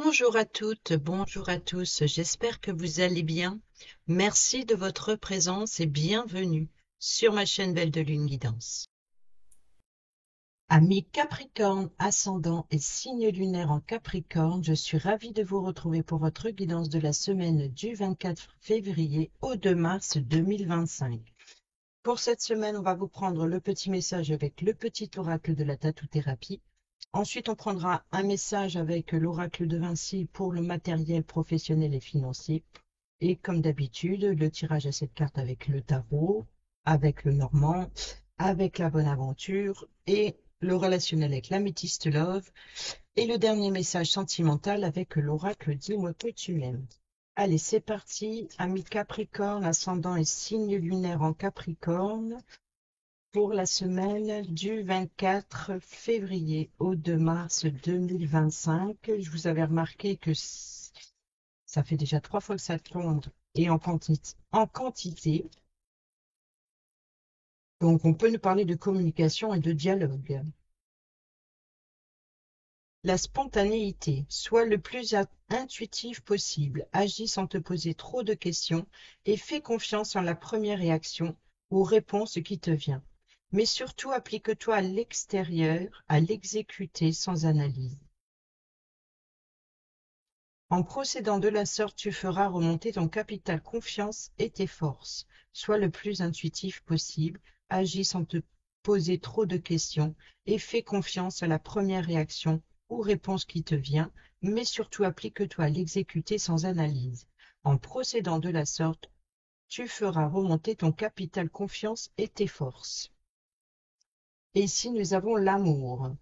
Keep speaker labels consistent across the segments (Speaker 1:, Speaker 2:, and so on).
Speaker 1: Bonjour à toutes, bonjour à tous, j'espère que vous allez bien. Merci de votre présence et bienvenue sur ma chaîne Belle de Lune Guidance. Amis Capricorne, ascendant et signe lunaire en Capricorne, je suis ravie de vous retrouver pour votre guidance de la semaine du 24 février au 2 mars 2025. Pour cette semaine, on va vous prendre le petit message avec le petit oracle de la tatou-thérapie. Ensuite, on prendra un message avec l'oracle de Vinci pour le matériel professionnel et financier. Et comme d'habitude, le tirage à cette carte avec le tarot, avec le normand, avec la bonne aventure et le relationnel avec l'améthyste love. Et le dernier message sentimental avec l'oracle dis-moi que tu m'aimes. Allez, c'est parti, amis Capricorne, ascendant et signe lunaire en Capricorne, pour la semaine du 24 février au 2 mars 2025. Je vous avais remarqué que ça fait déjà 3 fois que ça tombe et en quantité. Donc, on peut nous parler de communication et de dialogue. La spontanéité, sois le plus intuitif possible, agis sans te poser trop de questions et fais confiance en la première réaction ou réponse qui te vient. Mais surtout, applique-toi à l'extérieur, à l'exécuter sans analyse. En procédant de la sorte, tu feras remonter ton capital confiance et tes forces. Sois le plus intuitif possible, agis sans te poser trop de questions et fais confiance à la première réaction ou réponse qui te vient, mais surtout applique-toi à l'exécuter sans analyse. En procédant de la sorte, tu feras remonter ton capital confiance et tes forces. Et ici, nous avons l'amour.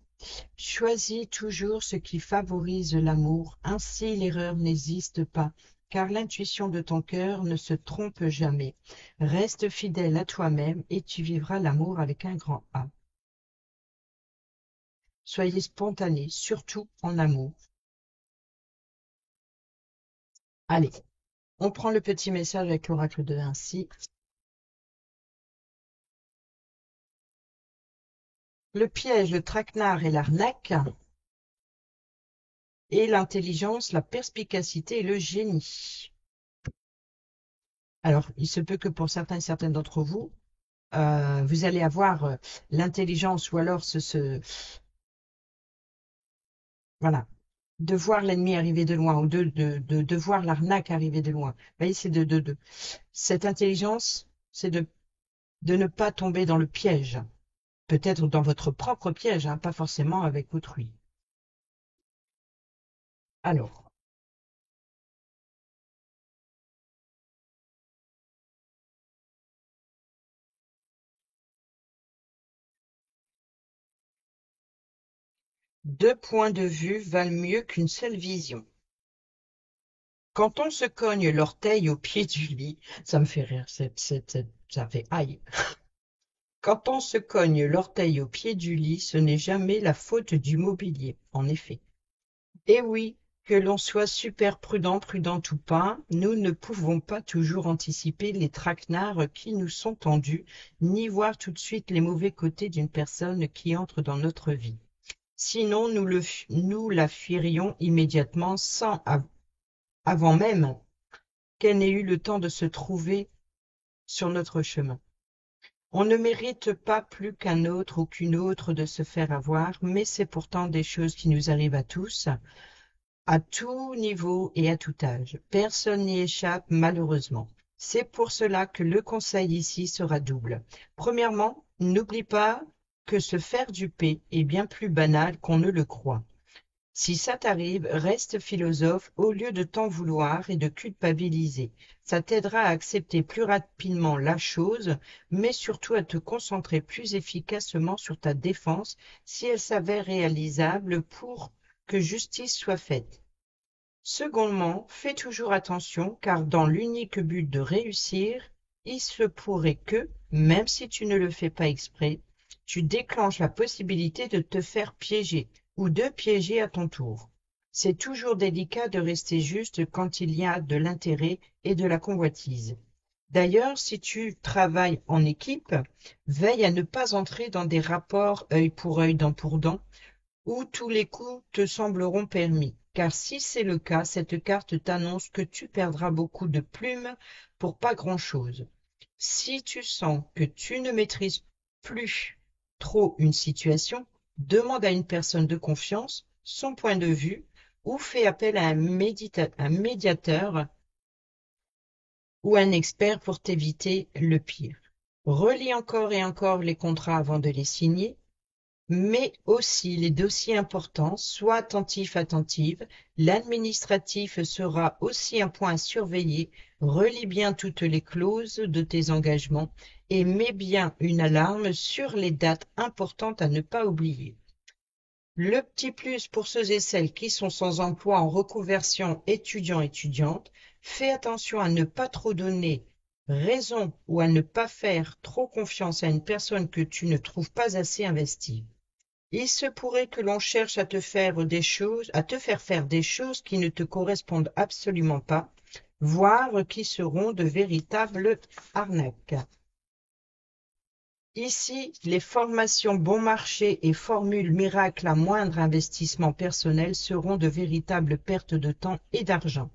Speaker 1: Choisis toujours ce qui favorise l'amour, ainsi l'erreur n'existe pas, car l'intuition de ton cœur ne se trompe jamais. Reste fidèle à toi-même et tu vivras l'amour avec un grand A. Soyez spontané, surtout en amour. Allez, on prend le petit message avec l'oracle de Vinci. Le piège, le traquenard et l'arnaque, et l'intelligence, la perspicacité et le génie. Alors, il se peut que pour certains et certaines d'entre vous, vous allez avoir l'intelligence ou alors voilà, de voir l'ennemi arriver de loin ou de voir l'arnaque arriver de loin. Vous voyez, c'est cette intelligence, c'est de ne pas tomber dans le piège. Peut-être dans votre propre piège, hein, pas forcément avec autrui. Alors, deux points de vue valent mieux qu'une seule vision. Quand on se cogne l'orteil au pied du lit, ça me fait rire, ça fait aïe. Quand on se cogne l'orteil au pied du lit, ce n'est jamais la faute du mobilier, en effet. Et oui, que l'on soit super prudent, prudente ou pas, nous ne pouvons pas toujours anticiper les traquenards qui nous sont tendus, ni voir tout de suite les mauvais côtés d'une personne qui entre dans notre vie. Sinon, nous la fuirions immédiatement avant même qu'elle n'ait eu le temps de se trouver sur notre chemin. On ne mérite pas plus qu'un autre ou qu'une autre de se faire avoir, mais c'est pourtant des choses qui nous arrivent à tous, à tout niveau et à tout âge. Personne n'y échappe, malheureusement. C'est pour cela que le conseil ici sera double. Premièrement, n'oublie pas que se faire duper est bien plus banal qu'on ne le croit. Si ça t'arrive, reste philosophe au lieu de t'en vouloir et de culpabiliser. Ça t'aidera à accepter plus rapidement la chose, mais surtout à te concentrer plus efficacement sur ta défense si elle s'avère réalisable pour que justice soit faite. Secondement, fais toujours attention car dans l'unique but de réussir, il se pourrait que, même si tu ne le fais pas exprès, tu déclenches la possibilité de te faire piéger ou de piéger à ton tour. C'est toujours délicat de rester juste quand il y a de l'intérêt et de la convoitise. D'ailleurs, si tu travailles en équipe, veille à ne pas entrer dans des rapports œil pour œil, dent pour dent, où tous les coups te sembleront permis. car si c'est le cas, cette carte t'annonce que tu perdras beaucoup de plumes pour pas grand-chose. Si tu sens que tu ne maîtrises plus trop une situation, demande à une personne de confiance son point de vue ou fais appel à un médiateur ou un expert pour t'éviter le pire. Relis encore et encore les contrats avant de les signer, mais aussi les dossiers importants. Sois attentif, attentive. L'administratif sera aussi un point à surveiller. Relis bien toutes les clauses de tes engagements et mets bien une alarme sur les dates importantes à ne pas oublier. Le petit plus pour ceux et celles qui sont sans emploi en reconversion étudiant-étudiante, fais attention à ne pas trop donner raison ou à ne pas faire trop confiance à une personne que tu ne trouves pas assez investie. Il se pourrait que l'on cherche à te faire faire des choses qui ne te correspondent absolument pas, voire qui seront de véritables arnaques. Ici, les formations bon marché et formules miracles à moindre investissement personnel seront de véritables pertes de temps et d'argent.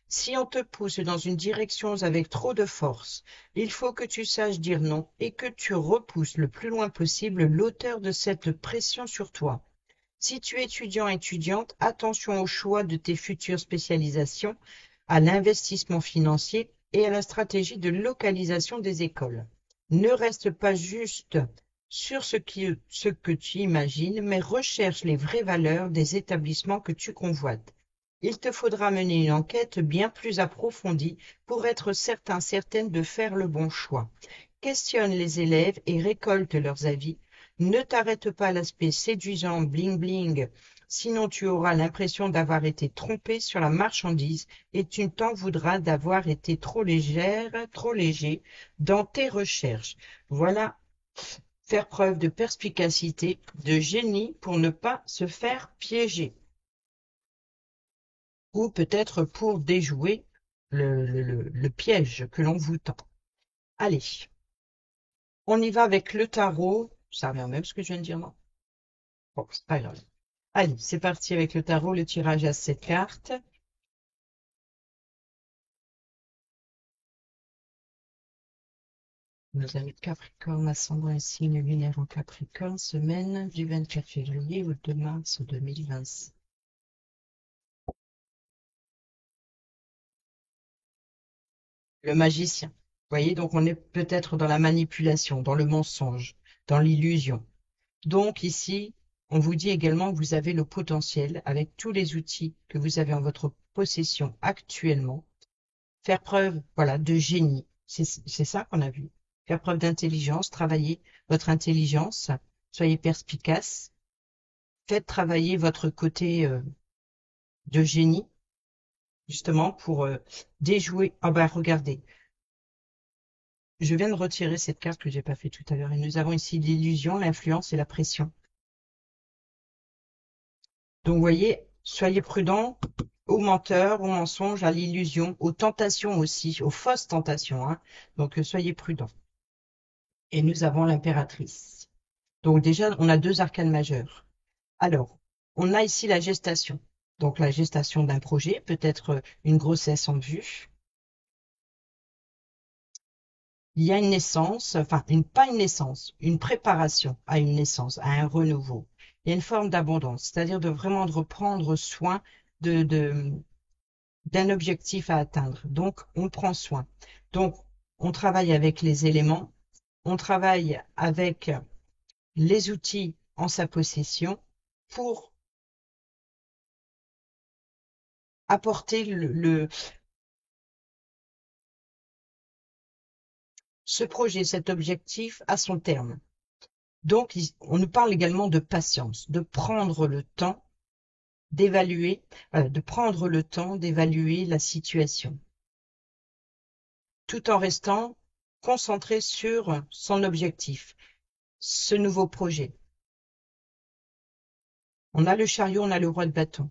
Speaker 1: Si on te pousse dans une direction avec trop de force, il faut que tu saches dire non et que tu repousses le plus loin possible l'auteur de cette pression sur toi. Si tu es étudiante, attention au choix de tes futures spécialisations, à l'investissement financier et à la stratégie de localisation des écoles. Ne reste pas juste sur ce que tu imagines, mais recherche les vraies valeurs des établissements que tu convoites. Il te faudra mener une enquête bien plus approfondie pour être certaine de faire le bon choix. Questionne les élèves et récolte leurs avis. Ne t'arrête pas à l'aspect séduisant bling bling, sinon tu auras l'impression d'avoir été trompé sur la marchandise et tu t'en voudras d'avoir été trop léger dans tes recherches. Voilà, faire preuve de perspicacité, de génie pour ne pas se faire piéger. Ou peut-être pour déjouer le piège que l'on vous tend. Allez, on y va avec le tarot. Ça revient même ce que je viens de dire, non? Bon, c'est pas grave. Allez, c'est parti avec le tarot, le tirage à 7 cartes. Vous avez Capricorne, ascendant et signe lunaire en Capricorne, semaine du 24 février au 2 mars 2026. Le magicien. Vous voyez, donc on est peut-être dans la manipulation, dans le mensonge, dans l'illusion. Donc ici, on vous dit également que vous avez le potentiel, avec tous les outils que vous avez en votre possession actuellement, faire preuve, voilà, de génie. C'est ça qu'on a vu. Faire preuve d'intelligence, travailler votre intelligence, soyez perspicace, faites travailler votre côté de génie, justement pour déjouer. Ah ben regardez, je viens de retirer cette carte que j'ai pas fait tout à l'heure et nous avons ici l'illusion, l'influence et la pression. Donc vous voyez, soyez prudents aux menteurs, aux mensonges, à l'illusion, aux tentations aussi, aux fausses tentations, hein. Donc soyez prudents. Et nous avons l'impératrice. Donc déjà, on a deux arcanes majeures. Alors, on a ici la gestation. Donc la gestation d'un projet, peut-être une grossesse en vue. Il y a une naissance, enfin pas une naissance, une préparation à une naissance, à un renouveau. Il y a une forme d'abondance, c'est-à-dire de reprendre soin de, d'un objectif à atteindre. Donc, on prend soin. Donc, on travaille avec les éléments, on travaille avec les outils en sa possession pour apporter ce projet, cet objectif à son terme. Donc, on nous parle également de patience, de prendre le temps d'évaluer, de prendre le temps d'évaluer la situation, tout en restant concentré sur son objectif, ce nouveau projet. On a le chariot, on a le roi de bâton.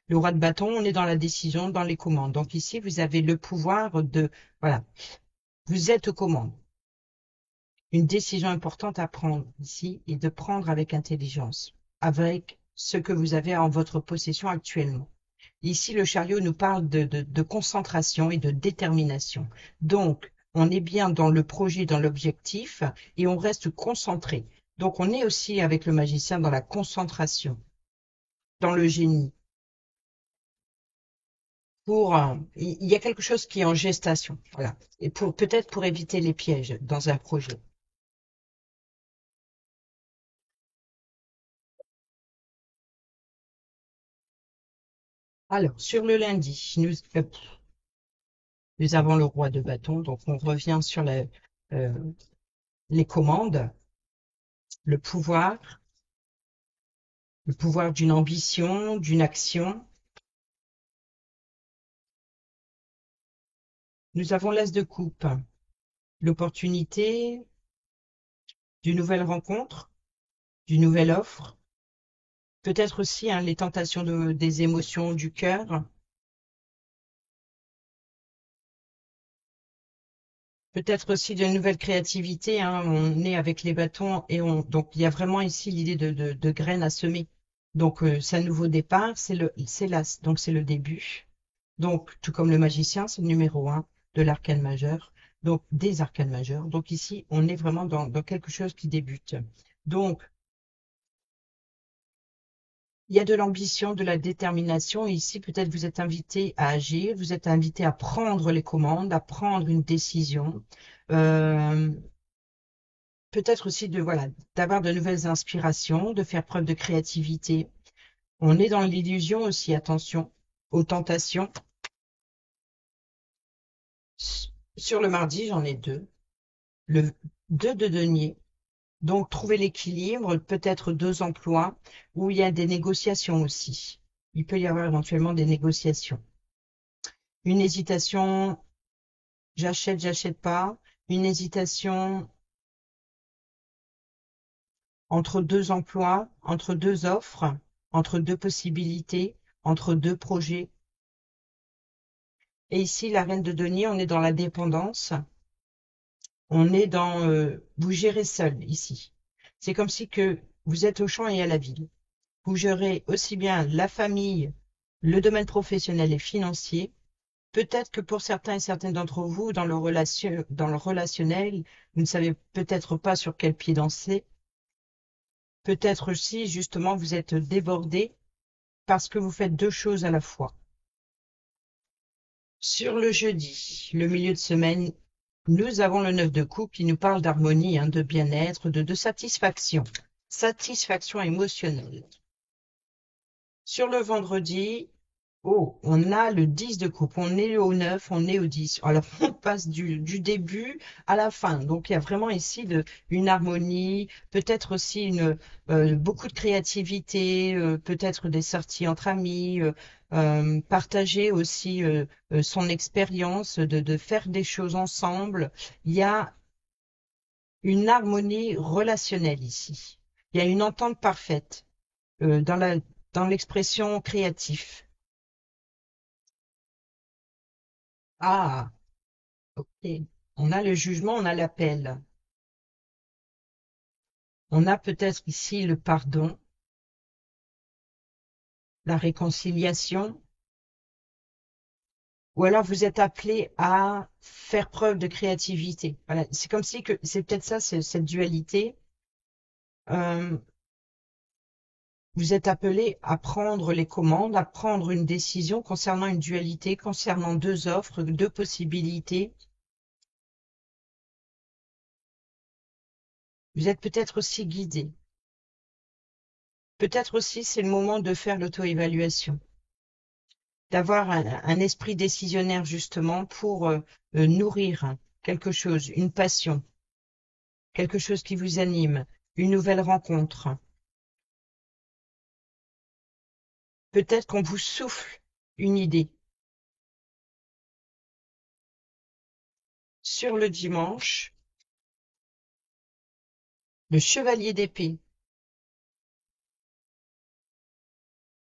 Speaker 1: Le roi de bâton, on est dans la décision, dans les commandes. Donc ici, vous avez le pouvoir de, voilà, vous êtes aux commandes. Une décision importante à prendre ici et de prendre avec intelligence, avec ce que vous avez en votre possession actuellement. Ici, le chariot nous parle de concentration et de détermination. Donc, on est bien dans le projet, dans l'objectif, et on reste concentré. Donc, on est aussi avec le magicien dans la concentration, dans le génie. Il y a quelque chose qui est en gestation, voilà. Et peut-être pour éviter les pièges dans un projet. Alors, sur le lundi, nous avons le roi de bâton, donc on revient sur euh, les commandes, le le pouvoir d'une ambition, d'une action. Nous avons l'as de coupe, l'opportunité d'une nouvelle rencontre, d'une nouvelle offre, peut-être aussi hein, les tentations des émotions du cœur, peut-être aussi de nouvelles créativités. Hein, on est avec les bâtons et donc il y a vraiment ici l'idée de graines à semer. Donc c'est un nouveau départ, c'est l'as, donc c'est le début. Donc tout comme le magicien, c'est le numéro un de l'arcane majeur, donc des arcanes majeurs. Donc ici, on est vraiment dans quelque chose qui débute. Donc il y a de l'ambition, de la détermination. Et ici, peut-être vous êtes invité à agir, vous êtes invité à prendre les commandes, à prendre une décision. Euh, peut-être aussi voilà, d'avoir de nouvelles inspirations, de faire preuve de créativité. On est dans l'illusion aussi, attention, aux tentations. Sur le mardi, j'en ai deux. Le 2 de denier. Donc, trouver l'équilibre, peut-être deux emplois, où il y a des négociations aussi. Il peut y avoir éventuellement des négociations. Une hésitation, j'achète, j'achète pas. Une hésitation entre deux emplois, entre deux offres, entre deux possibilités, entre deux projets. Et ici, la reine de denier, on est dans la dépendance. On est dans vous gérez seul ici. C'est comme si que vous êtes au champ et à la ville. Vous gérez aussi bien la famille, le domaine professionnel et financier. Peut-être que pour certains et certaines d'entre vous, dans le relationnel, vous ne savez peut-être pas sur quel pied danser. Peut-être aussi, justement, vous êtes débordé parce que vous faites deux choses à la fois. Sur le jeudi, le milieu de semaine, nous avons le 9 de coupe qui nous parle d'harmonie, hein, de bien-être, de satisfaction. Satisfaction émotionnelle. Sur le vendredi, oh, on a le 10 de coupe, on est au 9, on est au 10. Alors, on passe du début à la fin. Donc, il y a vraiment ici une harmonie, peut-être aussi beaucoup de créativité, peut-être des sorties entre amis, partager aussi son expérience de faire des choses ensemble. Il y a une harmonie relationnelle ici. Il y a une entente parfaite dans l'expression créative. Ah, ok. On a le jugement, on a l'appel. On a peut-être ici le pardon, la réconciliation, ou alors vous êtes appelé à faire preuve de créativité. Voilà, c'est comme si que c'est peut-être ça, c'est cette dualité. Euh, vous êtes appelé à prendre les commandes, à prendre une décision concernant une dualité, concernant deux offres, deux possibilités. Vous êtes peut-être aussi guidé. Peut-être aussi c'est le moment de faire l'auto-évaluation, d'avoir un esprit décisionnaire justement pour nourrir quelque chose, une passion, quelque chose qui vous anime, une nouvelle rencontre. Peut-être qu'on vous souffle une idée. Sur le dimanche, le chevalier d'épée.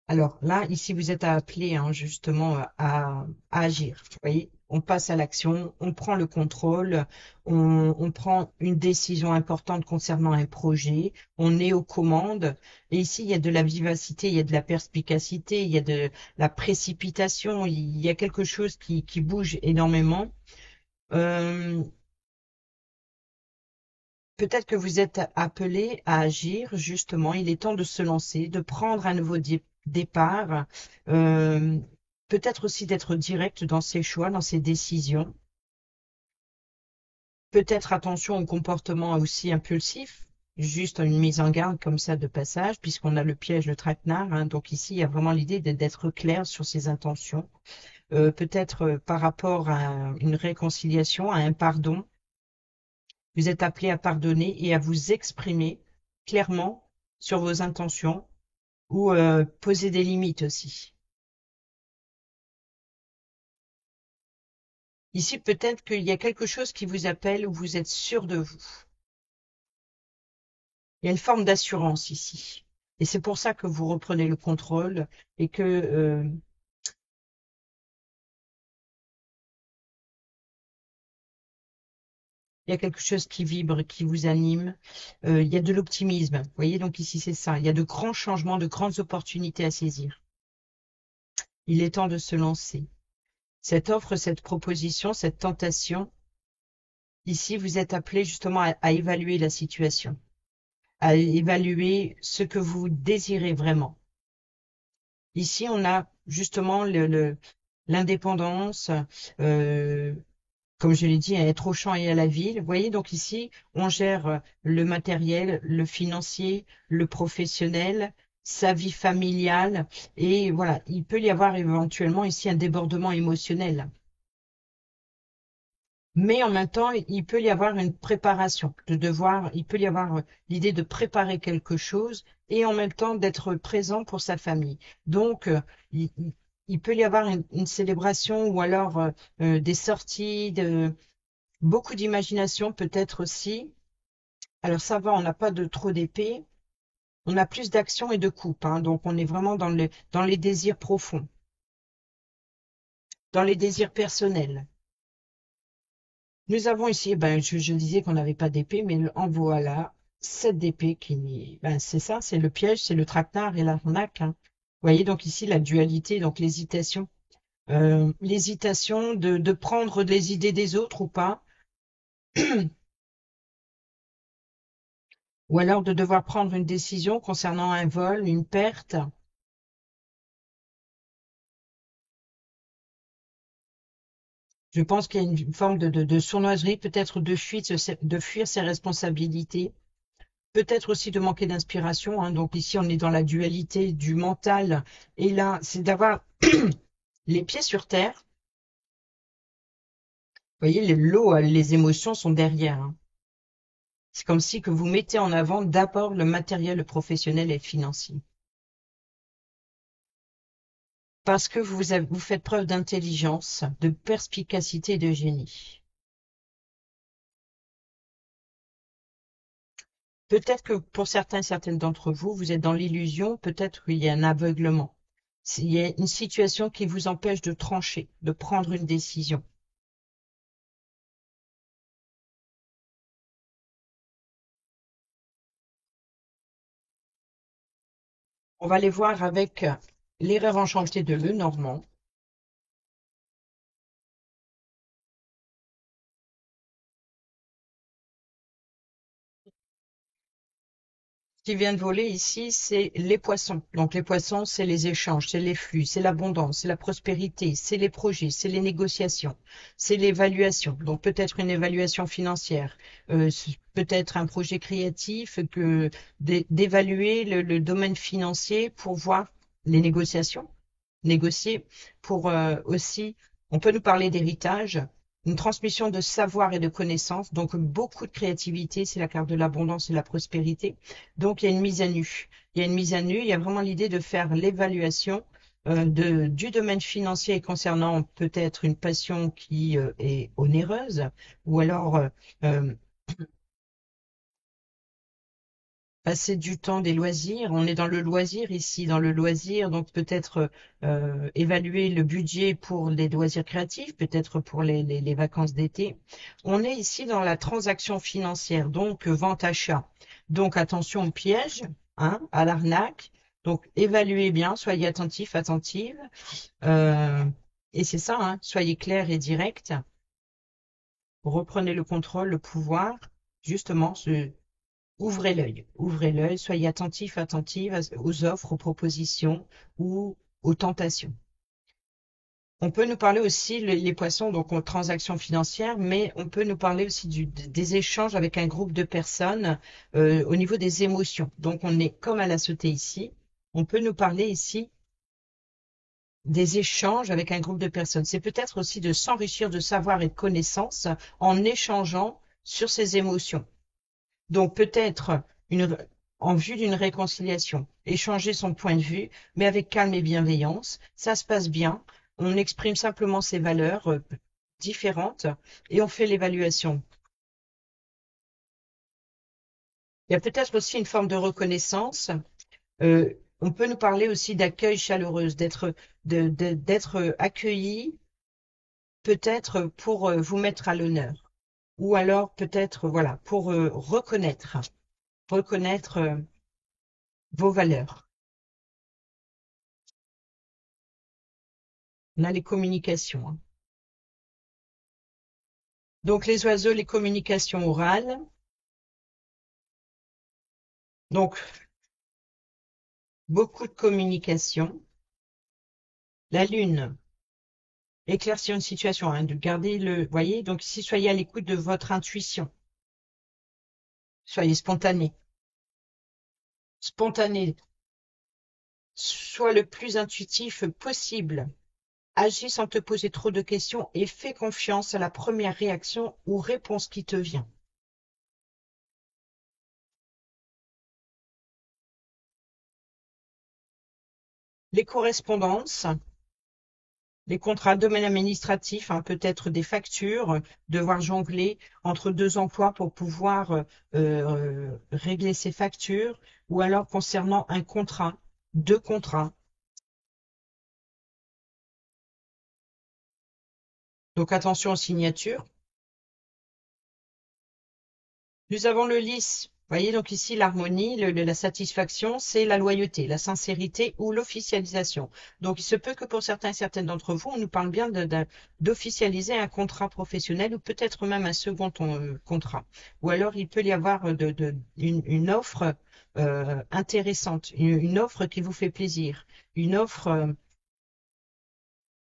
Speaker 1: Alors là, ici, vous êtes appelé hein, justement à agir. Vous voyez, on passe à l'action, on prend le contrôle, on prend une décision importante concernant un projet, on est aux commandes. Et ici, il y a de la vivacité, il y a de la perspicacité, il y a de la précipitation, il y a quelque chose qui bouge énormément. Euh, Peut-être que vous êtes appelé à agir, justement. Il est temps de se lancer, de prendre un nouveau départ. Euh, Peut-être aussi d'être direct dans ses choix, dans ses décisions. Peut-être attention au comportement aussi impulsif. Juste une mise en garde comme ça de passage, puisqu'on a le piège, le traquenard, hein. Donc ici, il y a vraiment l'idée d'être clair sur ses intentions. Peut-être par rapport à une réconciliation, à un pardon. Vous êtes appelé à pardonner et à vous exprimer clairement sur vos intentions ou poser des limites aussi. Ici, peut-être qu'il y a quelque chose qui vous appelle où vous êtes sûr de vous. Il y a une forme d'assurance ici. Et c'est pour ça que vous reprenez le contrôle et que il y a quelque chose qui vibre, qui vous anime. Il y a de l'optimisme. Vous voyez, donc ici, c'est ça. Il y a de grands changements, de grandes opportunités à saisir. Il est temps de se lancer. Cette offre, cette proposition, cette tentation, ici, vous êtes appelé justement à évaluer la situation, à évaluer ce que vous désirez vraiment. Ici, on a justement l'indépendance, euh, comme je l'ai dit, à être au champ et à la ville. Vous voyez, donc ici, on gère le matériel, le financier, le professionnel, sa vie familiale, et voilà, il peut y avoir éventuellement ici un débordement émotionnel. Mais en même temps, il peut y avoir une préparation, il peut y avoir l'idée de préparer quelque chose et en même temps d'être présent pour sa famille. Donc, il peut y avoir une célébration ou alors des sorties, beaucoup d'imagination peut-être aussi. Alors ça va, on n'a pas de trop d'épée, on a plus d'action et de coupe, hein, donc on est vraiment dans les désirs profonds, dans les désirs personnels. Nous avons ici, ben, je disais qu'on n'avait pas d'épée, mais en voilà, 7 d'épée ben, c'est ça, c'est le piège, c'est le traquenard et l'arnaque, hein. Vous voyez donc ici la dualité, donc l'hésitation. L'hésitation de prendre les idées des autres ou pas, ou alors de devoir prendre une décision concernant un vol, une perte. Je pense qu'il y a une forme de sournoiserie, peut-être de fuir ses responsabilités. Peut-être aussi de manquer d'inspiration, hein. Donc ici, on est dans la dualité du mental. Et là, c'est d'avoir les pieds sur terre. Vous voyez, l'eau, les émotions sont derrière, hein. C'est comme si que vous mettez en avant d'abord le matériel, le professionnel et le financier. Parce que vous faites preuve d'intelligence, de perspicacité et de génie. Peut-être que pour certaines d'entre vous, vous êtes dans l'illusion, peut-être qu'il y a un aveuglement. Il y a une situation qui vous empêche de trancher, de prendre une décision. On va les voir avec l'erreur enchantée de Lenormand. Ce qui vient de voler ici, c'est les poissons. Donc les poissons, c'est les échanges, c'est les flux, c'est l'abondance, c'est la prospérité, c'est les projets, c'est les négociations, c'est l'évaluation. Donc peut-être une évaluation financière, peut-être un projet créatif, d'évaluer le domaine financier pour voir les négociations, négocier pour aussi, on peut nous parler d'héritage, une transmission de savoir et de connaissances, donc beaucoup de créativité, c'est la carte de l'abondance et de la prospérité. Donc il y a une mise à nu. Il y a une mise à nu, il y a vraiment l'idée de faire l'évaluation du domaine financier concernant peut-être une passion qui est onéreuse, ou alors euh, passer du temps, des loisirs. On est dans le loisir ici, dans le loisir, donc peut-être évaluer le budget pour les loisirs créatifs, peut-être pour les vacances d'été. On est ici dans la transaction financière, donc vente-achat. Donc attention au piège, hein, à l'arnaque. Donc évaluez bien, soyez attentifs, attentives. Euh, et c'est ça, hein, soyez clairs et directs. Reprenez le contrôle, le pouvoir. Justement, ouvrez l'œil, soyez attentifs, attentives aux offres, aux propositions ou aux tentations. On peut nous parler aussi, les poissons, donc aux transactions financières, mais on peut nous parler aussi des échanges avec un groupe de personnes au niveau des émotions. Donc on est comme à la sauter ici. On peut nous parler ici des échanges avec un groupe de personnes. C'est peut-être aussi de s'enrichir de savoir et de connaissances en échangeant sur ses émotions. Donc peut-être en vue d'une réconciliation, échanger son point de vue, mais avec calme et bienveillance. Ça se passe bien. On exprime simplement ses valeurs différentes et on fait l'évaluation. Il y a peut-être aussi une forme de reconnaissance. On peut nous parler aussi d'accueil chaleureux, d'être accueilli peut-être pour vous mettre à l'honneur, ou alors peut-être voilà pour reconnaître vos valeurs. On a les communications, hein. Donc les oiseaux, les communications orales. Donc beaucoup de communication. La lune, éclaircir une situation, hein, de garder voyez, donc ici soyez à l'écoute de votre intuition. Soyez spontané. Spontané, sois le plus intuitif possible. Agis sans te poser trop de questions et fais confiance à la première réaction ou réponse qui te vient. Les correspondances, les contrats de domaine administratif, hein, peut-être des factures, devoir jongler entre deux emplois pour pouvoir régler ses factures, ou alors concernant un contrat, deux contrats. Donc attention aux signatures. Nous avons le lys. Vous voyez, donc ici, l'harmonie, la satisfaction, c'est la loyauté, la sincérité ou l'officialisation. Donc, il se peut que pour certains et certaines d'entre vous, on nous parle bien d'officialiser un contrat professionnel ou peut-être même un second contrat. Ou alors, il peut y avoir une offre intéressante, une offre qui vous fait plaisir, une offre,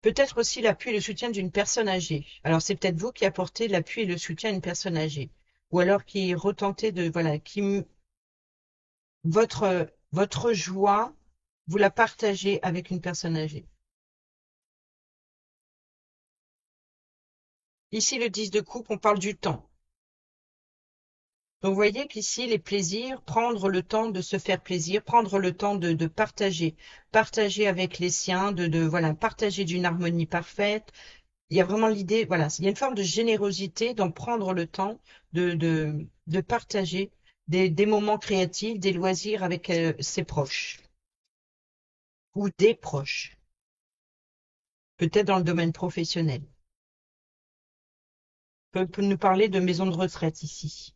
Speaker 1: peut-être aussi l'appui et le soutien d'une personne âgée. Alors, c'est peut-être vous qui apportez l'appui et le soutien à une personne âgée. Ou alors qui retentez de, voilà, votre joie, vous la partagez avec une personne âgée. Ici, le 10 de coupe, on parle du temps. Donc, vous voyez qu'ici, les plaisirs, prendre le temps de se faire plaisir, prendre le temps de partager avec les siens, voilà, partager d'une harmonie parfaite. Il y a vraiment l'idée, voilà, il y a une forme de générosité d'en prendre le temps de partager des moments créatifs, des loisirs avec ses proches ou des proches, peut-être dans le domaine professionnel. Peut nous parler de maison de retraite ici.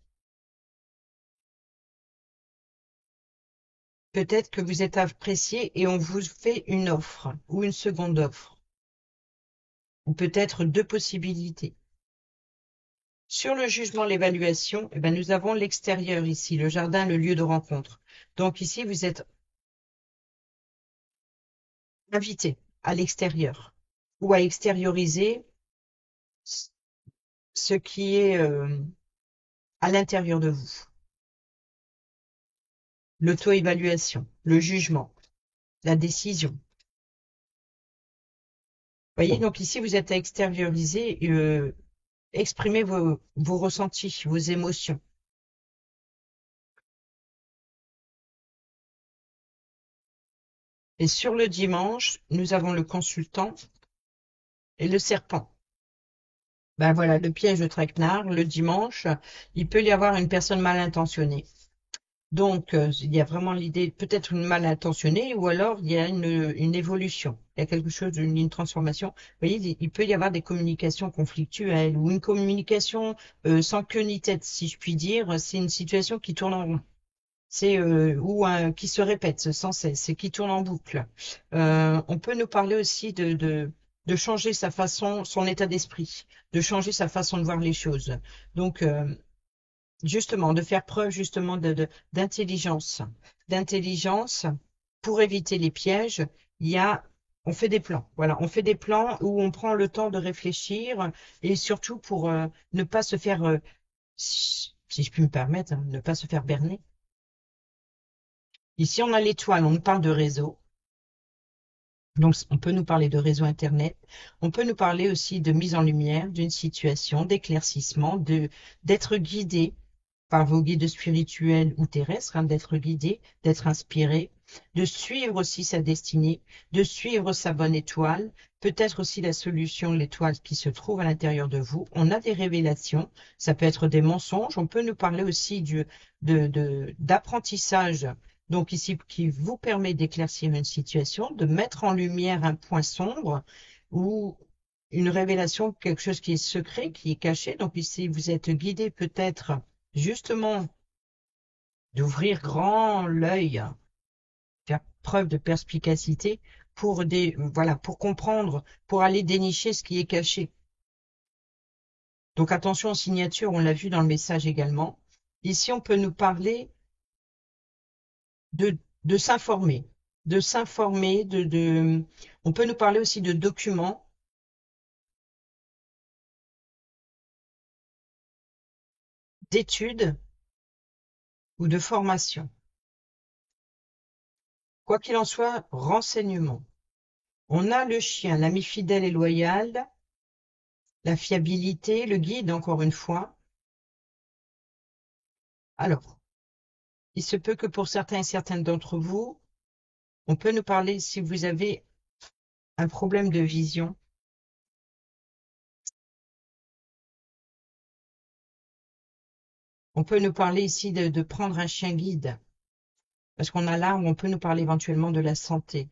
Speaker 1: Peut-être que vous êtes apprécié et on vous fait une offre ou une seconde offre, ou peut-être deux possibilités. Sur le jugement, l'évaluation, eh ben, nous avons l'extérieur ici, le jardin, le lieu de rencontre. Donc ici, vous êtes invité à l'extérieur ou à extérioriser ce qui est à l'intérieur de vous. L'auto-évaluation, le jugement, la décision. Vous voyez, donc ici, vous êtes à extérioriser, exprimer vos ressentis, vos émotions. Et sur le dimanche, nous avons le consultant et le serpent. Ben voilà, le piège de traquenard, le dimanche, il peut y avoir une personne mal intentionnée Donc, il y a vraiment l'idée, peut-être une mal intentionnée, ou alors il y a une évolution. Il y a quelque chose, une transformation. Vous voyez, il peut y avoir des communications conflictuelles ou une communication sans queue ni tête, si je puis dire. C'est une situation qui tourne en rond. C'est ou qui se répète sans cesse, c'est qui tourne en boucle. On peut nous parler aussi de changer sa façon, son état d'esprit, de changer sa façon de voir les choses. Donc, justement, de faire preuve justement d'intelligence. D'intelligence pour éviter les pièges, il y a, on fait des plans. Voilà, on fait des plans où on prend le temps de réfléchir et surtout pour ne pas se faire, si je puis me permettre, hein, ne pas se faire berner. Ici, on a l'étoile, on nous parle de réseau. Donc, on peut nous parler de réseau Internet. On peut nous parler aussi de mise en lumière d'une situation, d'éclaircissement, d'être guidé par vos guides spirituels ou terrestres, hein, d'être guidé, d'être inspiré, de suivre aussi sa destinée, de suivre sa bonne étoile, peut-être aussi la solution, l'étoile qui se trouve à l'intérieur de vous. On a des révélations, ça peut être des mensonges, on peut nous parler aussi d'apprentissage, donc ici qui vous permet d'éclaircir une situation, de mettre en lumière un point sombre ou une révélation, quelque chose qui est secret, qui est caché. Donc ici, vous êtes guidé peut-être justement d'ouvrir grand l'œil, faire preuve de perspicacité pour voilà, pour comprendre, pour aller dénicher ce qui est caché. Donc attention aux signatures, on l'a vu dans le message également. Ici, on peut nous parler de, de s'informer, on peut nous parler aussi de documents, d'études ou de formation. Quoi qu'il en soit, renseignements. On a le chien, l'ami fidèle et loyal, la fiabilité, le guide, encore une fois. Alors, il se peut que pour certains et certaines d'entre vous, on peut nous parler si vous avez un problème de vision. On peut nous parler ici de prendre un chien guide, parce qu'on a là où on peut nous parler éventuellement de la santé.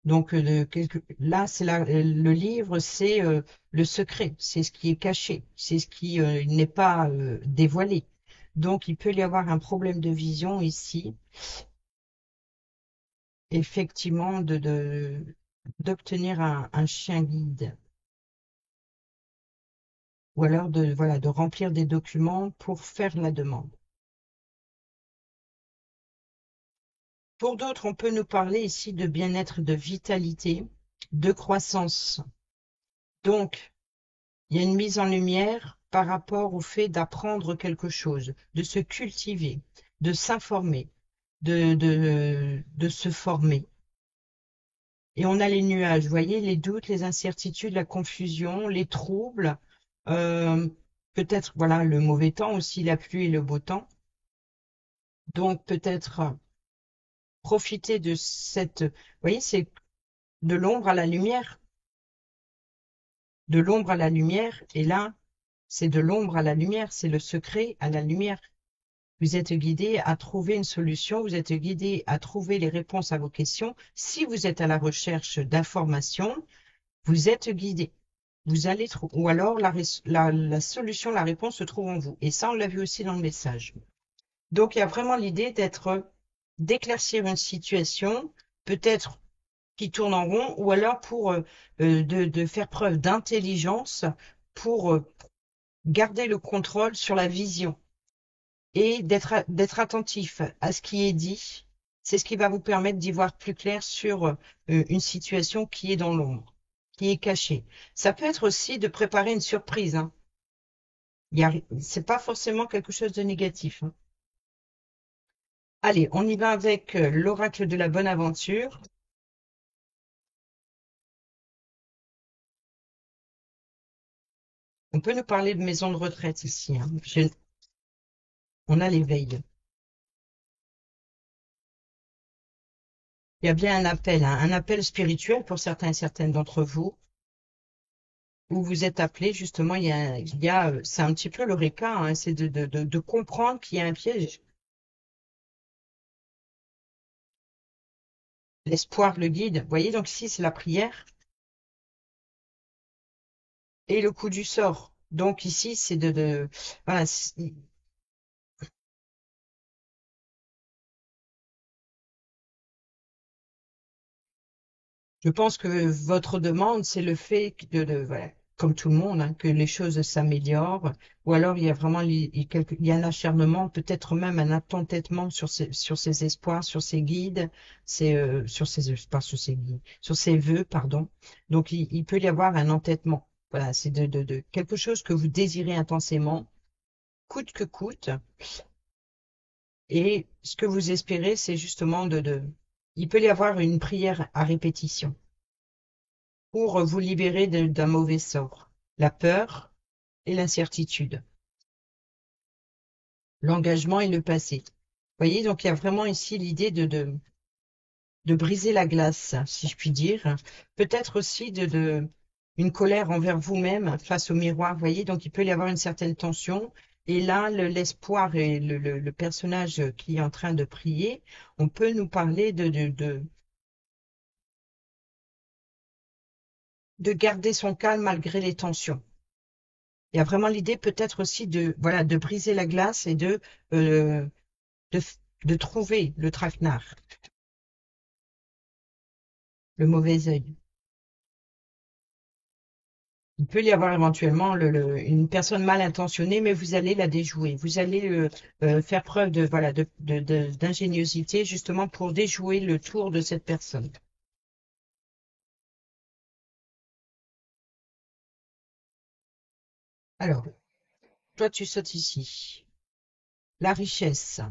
Speaker 1: Donc, là, le livre, c'est le secret, c'est ce qui est caché, c'est ce qui n'est pas dévoilé. Donc, il peut y avoir un problème de vision ici, effectivement, d'obtenir un chien guide, ou alors voilà, de remplir des documents pour faire la demande. Pour d'autres, on peut nous parler ici de bien-être, de vitalité, de croissance. Donc, il y a une mise en lumière par rapport au fait d'apprendre quelque chose, de se cultiver, de s'informer, de se former. Et on a les nuages, vous voyez, les doutes, les incertitudes, la confusion, les troubles, euh, peut-être, voilà, le mauvais temps aussi, la pluie et le beau temps. Donc, peut-être profiter de vous voyez, c'est de l'ombre à la lumière, de l'ombre à la lumière, et là, c'est de l'ombre à la lumière, c'est le secret à la lumière. Vous êtes guidé à trouver une solution, vous êtes guidé à trouver les réponses à vos questions. Si vous êtes à la recherche d'informations, vous êtes guidé. Vous allez ou alors la solution, la réponse se trouve en vous. Et ça, on l'a vu aussi dans le message. Donc, il y a vraiment l'idée d'éclaircir une situation, peut-être qui tourne en rond, ou alors pour de faire preuve d'intelligence pour garder le contrôle sur la vision et d'être attentif à ce qui est dit. C'est ce qui va vous permettre d'y voir plus clair sur une situation qui est dans l'ombre, qui est cachée. Ça peut être aussi de préparer une surprise, hein. C'est pas forcément quelque chose de négatif, hein. Allez, on y va avec l'oracle de la bonne aventure. On peut nous parler de maison de retraite ici, hein. On a l'éveil. Il y a bien un appel, hein, un appel spirituel pour certains et certaines d'entre vous, où vous êtes appelé justement, c'est un petit peu l'eureka, hein, c'est de comprendre qu'il y a un piège. L'espoir le guide. Vous voyez, donc ici, c'est la prière et le coup du sort. Donc ici, c'est voilà, je pense que votre demande, c'est le fait voilà, comme tout le monde, hein, que les choses s'améliorent, ou alors il y a vraiment il y a un acharnement, peut-être même un entêtement sur ses espoirs, sur ses guides, sur ses pas sur ses guides, sur ses vœux, pardon. Donc il peut y avoir un entêtement. Voilà, c'est de quelque chose que vous désirez intensément, coûte que coûte, et ce que vous espérez, c'est justement il peut y avoir une prière à répétition pour vous libérer d'un mauvais sort, la peur et l'incertitude, l'engagement et le passé. Vous voyez, donc il y a vraiment ici l'idée de briser la glace, si je puis dire. Peut-être aussi une colère envers vous-même face au miroir. Vous voyez, donc il peut y avoir une certaine tension. Et là, l'espoir et le personnage qui est en train de prier, on peut nous parler de garder son calme malgré les tensions. Il y a vraiment l'idée peut-être aussi voilà, de briser la glace et euh, de, de trouver le traquenard, le mauvais œil. Il peut y avoir éventuellement une personne mal intentionnée, mais vous allez la déjouer. Vous allez faire preuve voilà, d'ingéniosité justement pour déjouer le tour de cette personne. Alors, toi, tu sautes ici. La richesse,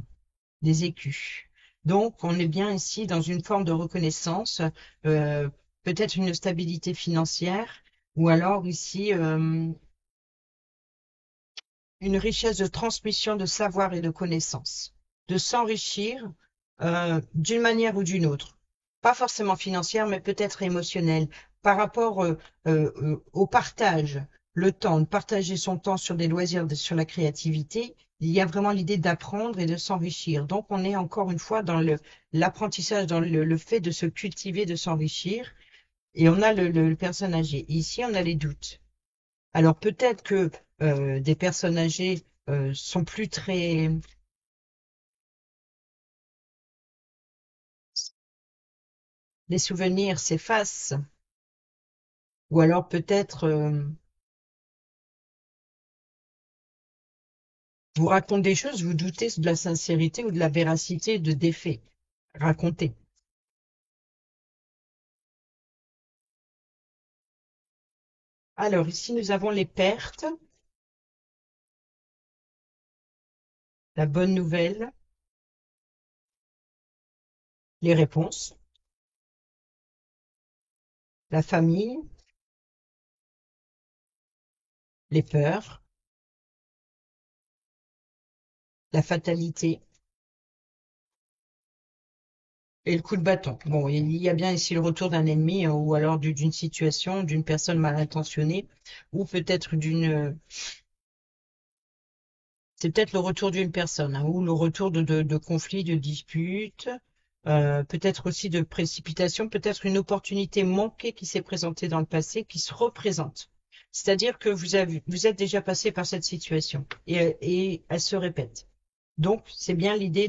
Speaker 1: des écus. Donc, on est bien ici dans une forme de reconnaissance, euh, peut-être une stabilité financière, ou alors ici une richesse de transmission de savoir et de connaissances, de s'enrichir d'une manière ou d'une autre, pas forcément financière, mais peut-être émotionnelle, par rapport au partage, le temps, de partager son temps sur des loisirs, sur la créativité. Il y a vraiment l'idée d'apprendre et de s'enrichir. Donc, on est encore une fois dans l'apprentissage, dans le fait de se cultiver, de s'enrichir. Et on a le personne âgée. Ici, on a les doutes. Alors peut-être que des personnes âgées sont plus très... Les souvenirs s'effacent, ou alors peut-être vous racontez des choses, vous doutez de la sincérité ou de la véracité des faits racontés. Alors ici, nous avons les pertes, la bonne nouvelle, les réponses, la famille, les peurs, la fatalité et le coup de bâton. Bon, il y a bien ici le retour d'un ennemi ou alors d'une situation, d'une personne mal intentionnée ou peut-être c'est peut-être le retour d'une personne, hein, ou le retour de conflits, de disputes, peut-être aussi de précipitations, peut-être une opportunité manquée qui s'est présentée dans le passé, qui se représente. C'est-à-dire que vous êtes déjà passé par cette situation et elle se répète. Donc, c'est bien l'idée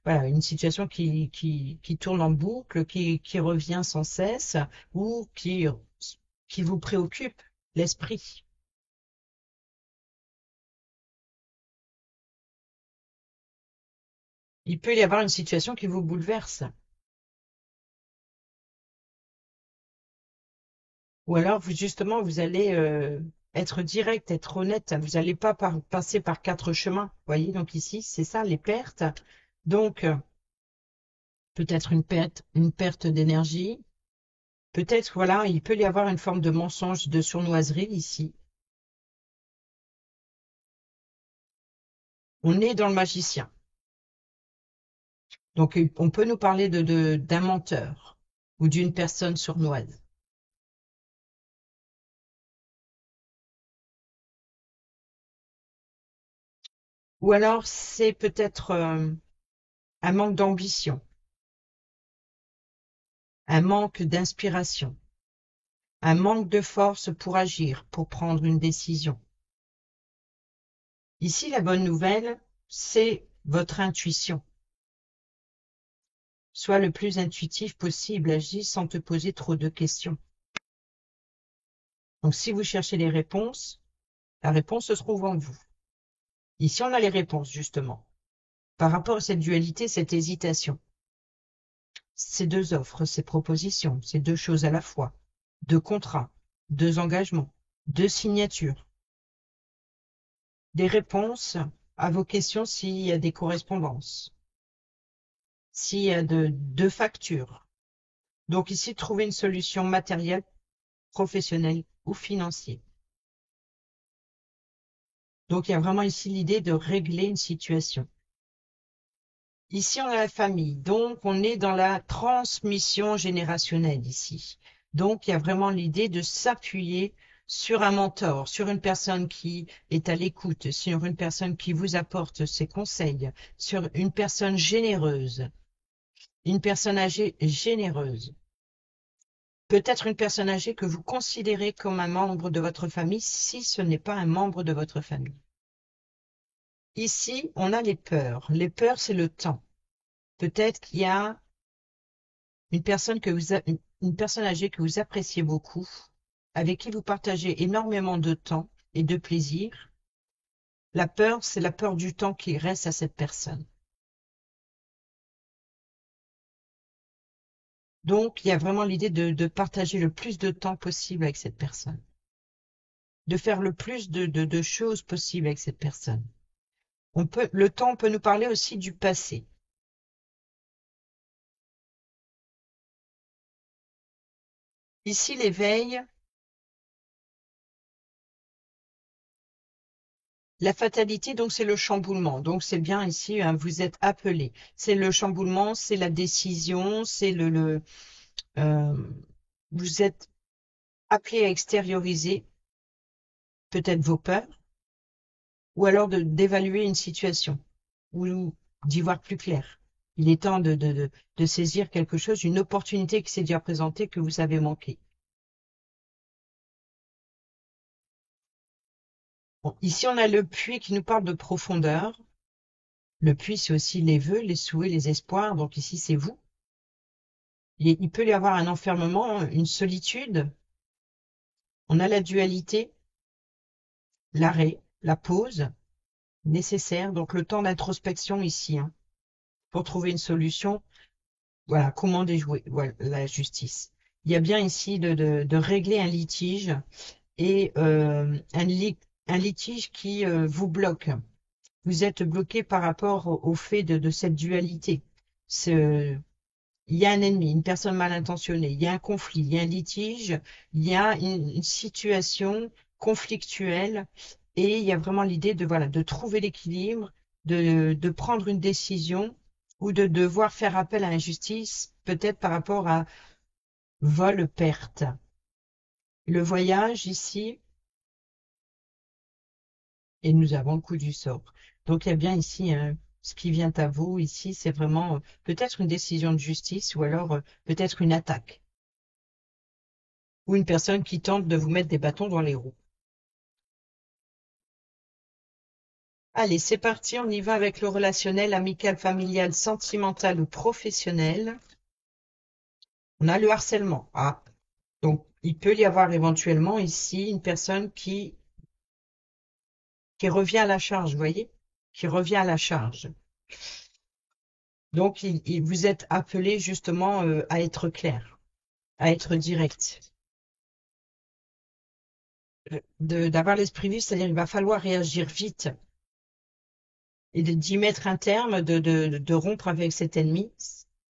Speaker 1: voilà, une situation qui tourne en boucle, qui revient sans cesse ou qui vous préoccupe l'esprit. Il peut y avoir une situation qui vous bouleverse. Ou alors, justement, vous allez être direct, être honnête. Vous n'allez pas passer par quatre chemins. Vous voyez, donc ici, c'est ça, les pertes. Donc, peut-être une perte d'énergie. Peut-être, voilà, il peut y avoir une forme de mensonge, de sournoiserie ici. On est dans le magicien. Donc, on peut nous parler d'un menteur ou d'une personne sournoise. Ou alors, c'est peut-être un manque d'ambition. un manque d'inspiration, un manque de force pour agir, pour prendre une décision. Ici, la bonne nouvelle, c'est votre intuition. Sois le plus intuitif possible, agis sans te poser trop de questions. Donc, si vous cherchez les réponses, la réponse se trouve en vous. Ici, on a les réponses, justement. Par rapport à cette dualité, cette hésitation, ces deux offres, ces propositions, ces deux choses à la fois, deux contrats, deux engagements, deux signatures, des réponses à vos questions s'il y a des correspondances, s'il y a deux factures. Donc ici, trouver une solution matérielle, professionnelle ou financière. Donc il y a vraiment ici l'idée de régler une situation. Ici, on a la famille, donc on est dans la transmission générationnelle ici. Donc, il y a vraiment l'idée de s'appuyer sur un mentor, sur une personne qui est à l'écoute, sur une personne qui vous apporte ses conseils, sur une personne généreuse, une personne âgée généreuse. Peut-être une personne âgée que vous considérez comme un membre de votre famille si ce n'est pas un membre de votre famille. Ici, on a les peurs. Les peurs, c'est le temps. Peut-être qu'il y a une personne une personne âgée que vous appréciez beaucoup, avec qui vous partagez énormément de temps et de plaisir. La peur, c'est la peur du temps qui reste à cette personne. Donc, il y a vraiment l'idée de partager le plus de temps possible avec cette personne, de faire le plus de choses possibles avec cette personne. Le temps peut nous parler aussi du passé. Ici, l'éveil, la fatalité, donc c'est le chamboulement. Donc c'est bien ici, hein, vous êtes appelé. C'est le chamboulement, c'est la décision, c'est euh, vous êtes appelé à extérioriser peut-être vos peurs, ou alors d'évaluer une situation, ou d'y voir plus clair. Il est temps de saisir quelque chose, une opportunité qui s'est déjà présentée que vous avez manqué. Bon, ici, on a le puits qui nous parle de profondeur. Le puits, c'est aussi les vœux, les souhaits, les espoirs. Donc ici, c'est vous. Il peut y avoir un enfermement, une solitude. On a la dualité, l'arrêt, la pause nécessaire, donc le temps d'introspection ici, hein, pour trouver une solution. Voilà, comment déjouer voilà, la justice. Il y a bien ici de régler un litige et un litige qui vous bloque. Vous êtes bloqué par rapport au fait de cette dualité. Il y a un ennemi, une personne mal intentionnée, il y a un conflit, il y a un litige, il y a une situation conflictuelle et il y a vraiment l'idée de, voilà, de trouver l'équilibre, de prendre une décision ou de devoir faire appel à la justice, peut-être par rapport à vol, perte. Le voyage ici, et nous avons le coup du sort. Donc il y a bien ici ce qui vient à vous ici, c'est vraiment peut-être une décision de justice ou alors peut-être une attaque. Ou une personne qui tente de vous mettre des bâtons dans les roues. Allez, c'est parti, on y va avec le relationnel, amical, familial, sentimental ou professionnel. On a le harcèlement. Ah, donc il peut y avoir éventuellement ici une personne qui revient à la charge, vous voyez? Qui revient à la charge. Donc vous êtes appelé justement à être clair, à être direct, d'avoir l'esprit vif, c'est-à-dire il va falloir réagir vite et d'y mettre un terme, de rompre avec cet ennemi,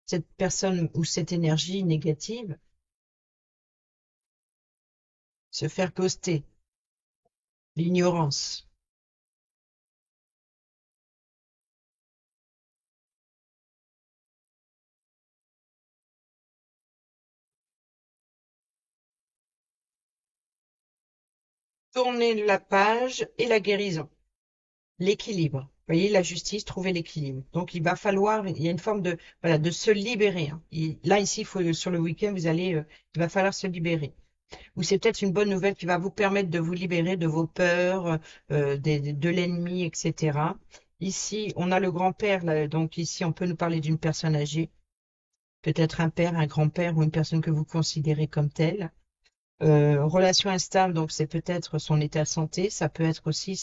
Speaker 1: cette personne ou cette énergie négative, se faire ghoster, l'ignorance. Tourner la page et la guérison, l'équilibre. voyez, la justice, trouver l'équilibre. Donc, il va falloir, il y a une forme de, voilà, de se libérer, hein. Là, ici, il faut, sur le week-end, il va falloir se libérer. Ou c'est peut-être une bonne nouvelle qui va vous permettre de vous libérer de vos peurs, de l'ennemi, etc. Ici, on a le grand-père, là, donc ici, on peut nous parler d'une personne âgée, peut-être un père, un grand-père ou une personne que vous considérez comme telle. Relation instable, donc c'est peut-être son état de santé, ça peut être aussi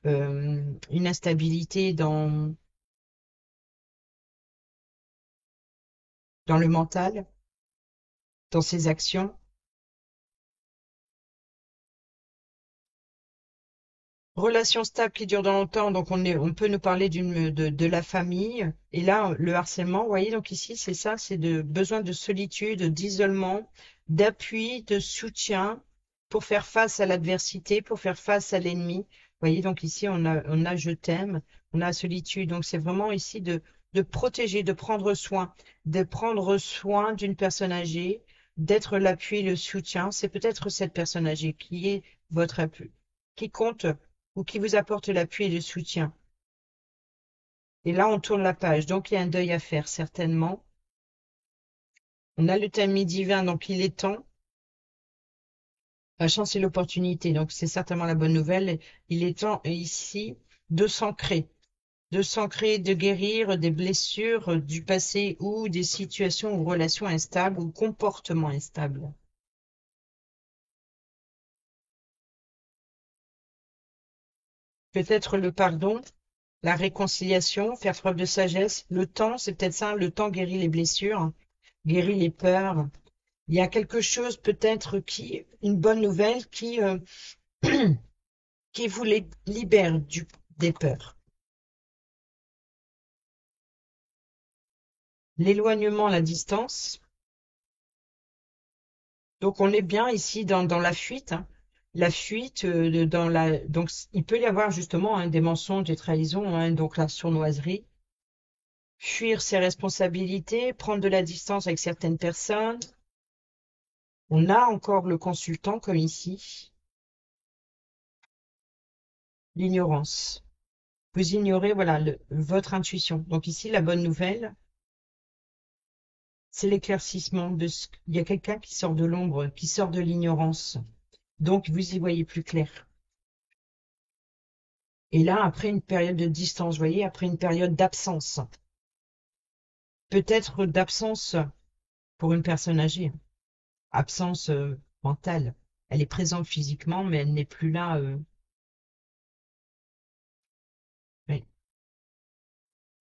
Speaker 1: une instabilité dans le mental, dans ses actions. Relation stable qui dure dans longtemps, donc on peut nous parler de la famille. Et là, le harcèlement, vous voyez, donc ici, c'est ça, c'est de besoin de solitude, d'isolement, d'appui, de soutien pour faire face à l'adversité, pour faire face à l'ennemi. Vous voyez, donc ici, on a je t'aime, on a solitude. Donc c'est vraiment ici de protéger, de prendre soin d'une personne âgée, d'être l'appui, le soutien. C'est peut-être cette personne âgée qui est votre appui, qui compte ou qui vous apporte l'appui et le soutien. Et là, on tourne la page. Donc, il y a un deuil à faire, certainement. On a le tamis divin, donc il est temps. La chance et l'opportunité, donc c'est certainement la bonne nouvelle. Il est temps ici de s'ancrer, de guérir des blessures du passé ou des situations ou relations instables ou comportements instables. Peut-être le pardon, la réconciliation, faire preuve de sagesse. Le temps, c'est peut-être ça, le temps guérit les blessures, guérit les peurs. Il y a quelque chose peut-être une bonne nouvelle qui vous libère des peurs. L'éloignement, la distance. Donc on est bien ici dans la fuite, hein. La fuite, donc il peut y avoir justement, hein, des mensonges, des trahisons, hein, donc la sournoiserie. Fuir ses responsabilités, prendre de la distance avec certaines personnes. On a encore le consultant comme ici. L'ignorance. Vous ignorez, voilà, votre intuition. Donc ici, la bonne nouvelle, c'est l'éclaircissement il y a quelqu'un qui sort de l'ombre, qui sort de l'ignorance. Donc, vous y voyez plus clair. Et là, après une période de distance, vous voyez, après une période d'absence, peut-être d'absence pour une personne âgée, absence mentale. Elle est présente physiquement, mais elle n'est plus là. Oui.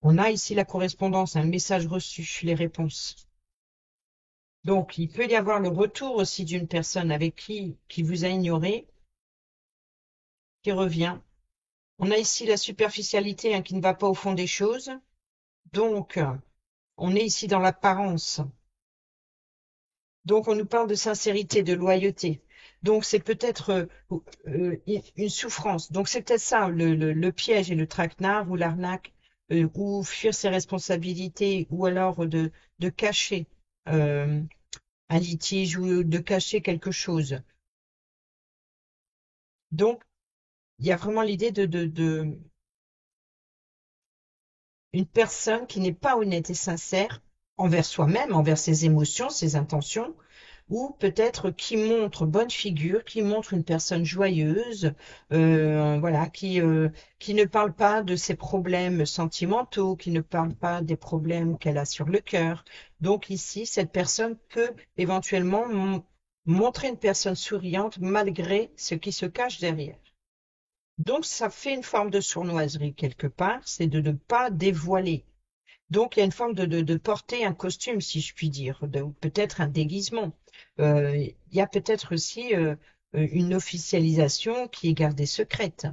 Speaker 1: On a ici la correspondance, un message reçu, les réponses. Donc, il peut y avoir le retour aussi d'une personne avec qui vous a ignoré, qui revient. On a ici la superficialité, hein, qui ne va pas au fond des choses. Donc, on est ici dans l'apparence. Donc, on nous parle de sincérité, de loyauté. Donc, c'est peut-être une souffrance. Donc, c'est peut-être ça, le piège et le traquenard ou l'arnaque, ou fuir ses responsabilités, ou alors de cacher euh, un litige ou de cacher quelque chose. Donc, il y a vraiment l'idée de une personne qui n'est pas honnête et sincère envers soi-même, envers ses émotions, ses intentions, ou peut-être qui montre bonne figure, qui montre une personne joyeuse, voilà, qui ne parle pas de ses problèmes sentimentaux, qui ne parle pas des problèmes qu'elle a sur le cœur. Donc ici, cette personne peut éventuellement montrer une personne souriante malgré ce qui se cache derrière. Donc, ça fait une forme de sournoiserie quelque part, c'est de ne pas dévoiler. Donc, il y a une forme de porter un costume, si je puis dire, ou peut-être un déguisement. Il y a peut-être aussi une officialisation qui est gardée secrète.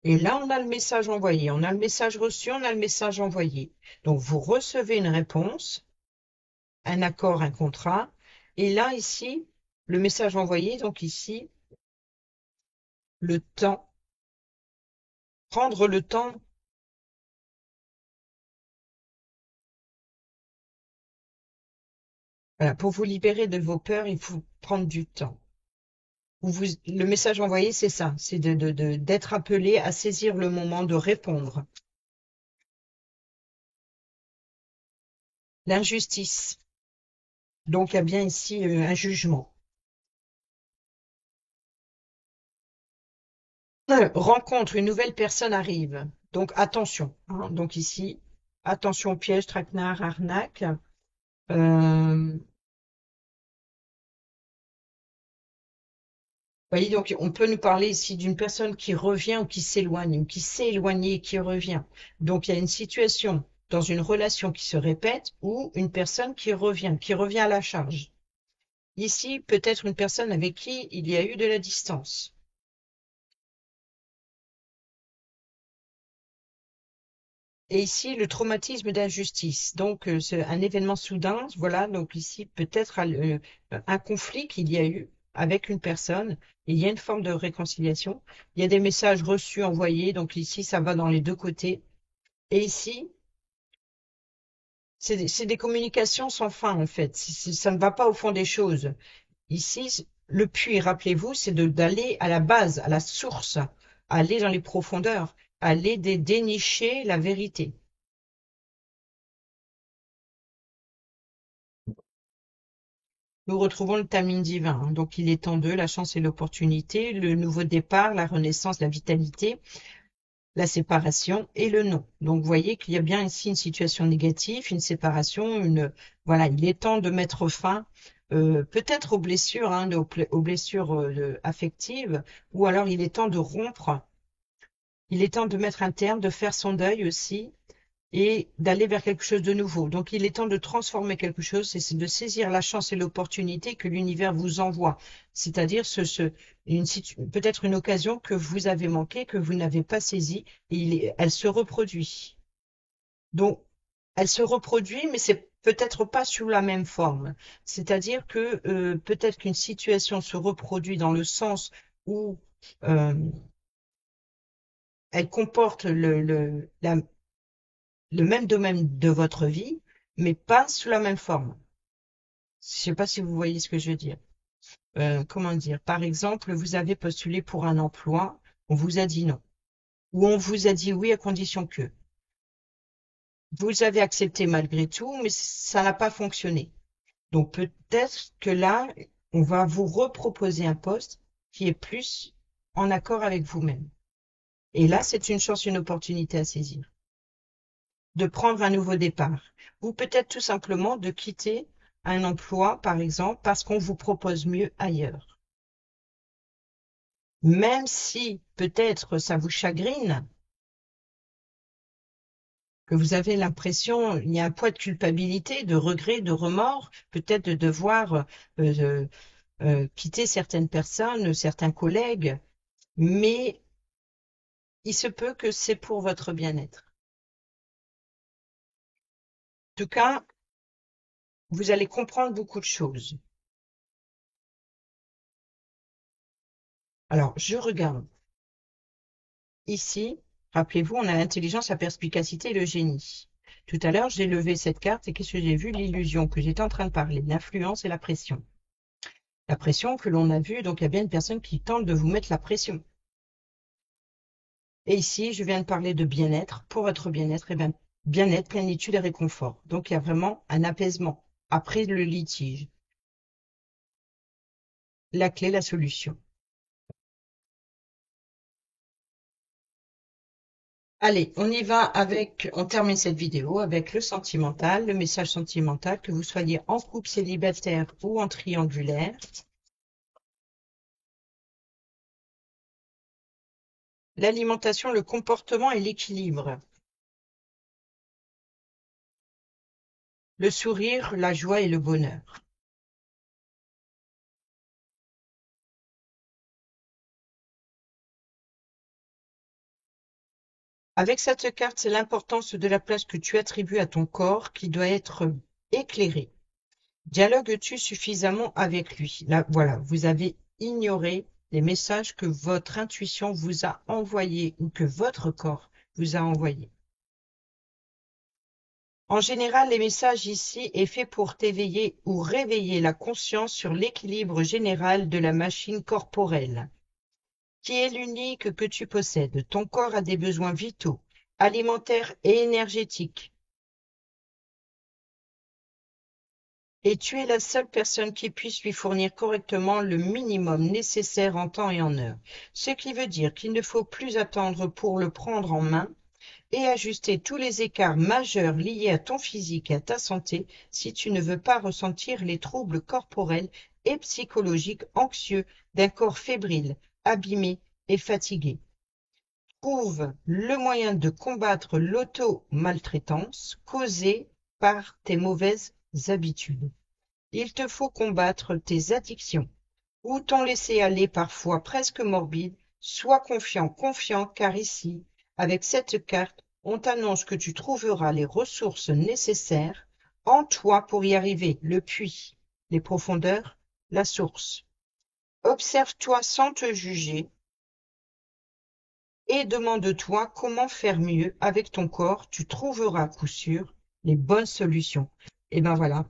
Speaker 1: Et là, on a le message envoyé, on a le message reçu, on a le message envoyé. Donc, vous recevez une réponse, un accord, un contrat. Et là, ici, le message envoyé, donc ici, le temps, prendre le temps. Voilà, pour vous libérer de vos peurs, il faut prendre du temps. le message envoyé, c'est ça, c'est d'être appelé à saisir le moment de répondre. L'injustice. Donc, il y a bien ici un jugement. Rencontre, une nouvelle personne arrive. Donc, attention, hein. Donc ici, attention piège, traquenard, arnaque. Vous voyez, donc on peut nous parler ici d'une personne qui revient ou qui s'éloigne, ou qui s'est éloignée et qui revient. Donc, il y a une situation dans une relation qui se répète ou une personne qui revient à la charge. Ici, peut-être une personne avec qui il y a eu de la distance. Et ici, le traumatisme d'injustice. Donc, c'est un événement soudain. Voilà, donc ici, peut-être un conflit qu'il y a eu avec une personne. Il y a une forme de réconciliation. Il y a des messages reçus, envoyés. Donc ici, ça va dans les deux côtés. Et ici, c'est des communications sans fin, en fait. Ça ne va pas au fond des choses. Ici, le puits, rappelez-vous, c'est d'aller à la base, à la source, aller dans les profondeurs, aller dénicher la vérité. Nous retrouvons le timing divin, hein. Donc, il est en deux, la chance et l'opportunité, le nouveau départ, la renaissance, la vitalité, la séparation et le non. Donc, vous voyez qu'il y a bien ici une situation négative, une séparation, voilà, il est temps de mettre fin, peut-être aux blessures, hein, aux blessures affectives, ou alors il est temps de rompre, il est temps de mettre un terme, de faire son deuil aussi, et d'aller vers quelque chose de nouveau. Donc, il est temps de transformer quelque chose, et c'est de saisir la chance et l'opportunité que l'univers vous envoie. C'est-à-dire peut-être une occasion que vous avez manquée, que vous n'avez pas saisie, et elle se reproduit. Donc, elle se reproduit, mais c'est peut-être pas sous la même forme. C'est-à-dire que peut-être qu'une situation se reproduit dans le sens où euh, elle comporte le même domaine de votre vie, mais pas sous la même forme. Je sais pas si vous voyez ce que je veux dire. Comment dire? Par exemple, vous avez postulé pour un emploi, on vous a dit non. Ou on vous a dit oui à condition que. Vous avez accepté malgré tout, mais ça n'a pas fonctionné. Donc peut-être que là, on va vous reproposer un poste qui est plus en accord avec vous-même. Et là, c'est une chance, une opportunité à saisir. De prendre un nouveau départ. Ou peut-être tout simplement de quitter un emploi, par exemple, parce qu'on vous propose mieux ailleurs. Même si peut-être ça vous chagrine, que vous avez l'impression, il y a un poids de culpabilité, de regret, de remords, peut-être de devoir quitter certaines personnes, certains collègues, mais il se peut que c'est pour votre bien-être. En tout cas, vous allez comprendre beaucoup de choses. Alors, je regarde. Ici, rappelez-vous, on a l'intelligence, la perspicacité et le génie. Tout à l'heure, j'ai levé cette carte et qu'est-ce que j'ai vu? L'illusion que j'étais en train de parler, l'influence et la pression. La pression que l'on a vue, donc il y a bien une personne qui tente de vous mettre la pression. Et ici, je viens de parler de bien-être. Pour votre bien-être, eh bien, bien-être, plénitude et réconfort. Donc il y a vraiment un apaisement après le litige. La clé, la solution. Allez, on y va on termine cette vidéo avec le sentimental, le message sentimental, que vous soyez en couple célibataire ou en triangulaire. L'alimentation, le comportement et l'équilibre. Le sourire, la joie et le bonheur. Avec cette carte, c'est l'importance de la place que tu attribues à ton corps qui doit être éclairé. Dialogues-tu suffisamment avec lui? Là, voilà, vous avez ignoré les messages que votre intuition vous a envoyés ou que votre corps vous a envoyés. En général, les messages ici est fait pour t'éveiller ou réveiller la conscience sur l'équilibre général de la machine corporelle, qui est l'unique que tu possèdes. Ton corps a des besoins vitaux, alimentaires et énergétiques. Et tu es la seule personne qui puisse lui fournir correctement le minimum nécessaire en temps et en heure. Ce qui veut dire qu'il ne faut plus attendre pour le prendre en main et ajuster tous les écarts majeurs liés à ton physique et à ta santé si tu ne veux pas ressentir les troubles corporels et psychologiques anxieux d'un corps fébrile, abîmé et fatigué. Trouve le moyen de combattre l'auto-maltraitance causée par tes mauvaises habitudes. Il te faut combattre tes addictions ou ton laisser-aller parfois presque morbide. Sois confiant, confiant, car ici, avec cette carte, on t'annonce que tu trouveras les ressources nécessaires en toi pour y arriver. Le puits, les profondeurs, la source. Observe-toi sans te juger et demande-toi comment faire mieux avec ton corps. Tu trouveras à coup sûr les bonnes solutions. Et ben voilà.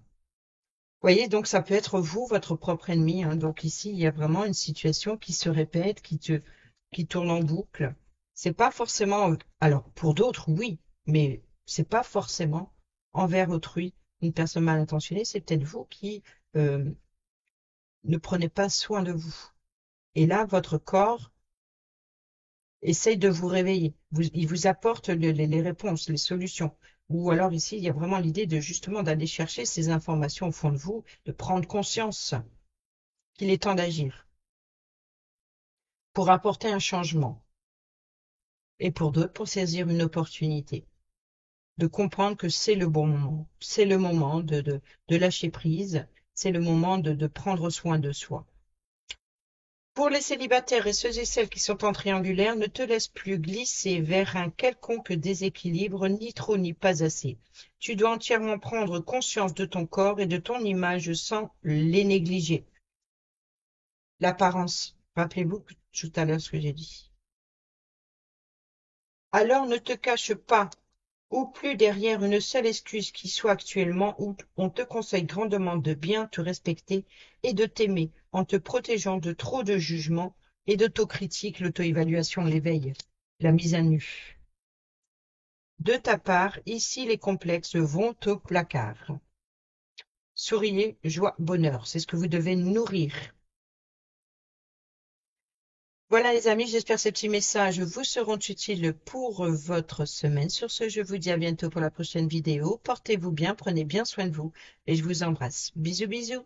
Speaker 1: Voyez, donc ça peut être vous, votre propre ennemi, hein. Donc ici, il y a vraiment une situation qui se répète, qui tourne en boucle. C'est pas forcément, alors pour d'autres, oui, mais c'est pas forcément envers autrui, une personne mal intentionnée, c'est peut-être vous qui euh, ne prenez pas soin de vous. Et là, votre corps essaye de vous réveiller. Il vous apporte les réponses, les solutions. Ou alors ici, il y a vraiment l'idée de justement d'aller chercher ces informations au fond de vous, de prendre conscience qu'il est temps d'agir pour apporter un changement et pour d'autres pour saisir une opportunité, de comprendre que c'est le bon moment, c'est le moment de lâcher prise, c'est le moment de prendre soin de soi. Pour les célibataires et ceux et celles qui sont en triangulaire, ne te laisse plus glisser vers un quelconque déséquilibre, ni trop ni pas assez. Tu dois entièrement prendre conscience de ton corps et de ton image sans les négliger. L'apparence. Rappelez-vous tout à l'heure ce que j'ai dit. Alors ne te cache pas ou plus derrière une seule excuse qui soit actuellement où on te conseille grandement de bien te respecter et de t'aimer en te protégeant de trop de jugements et d'autocritique, l'auto-évaluation, l'éveil, la mise à nu. De ta part, ici les complexes vont au placard. Souriez, joie, bonheur, c'est ce que vous devez nourrir. Voilà les amis, j'espère que ces petits messages vous seront utiles pour votre semaine. Sur ce, je vous dis à bientôt pour la prochaine vidéo. Portez-vous bien, prenez bien soin de vous et je vous embrasse. Bisous bisous.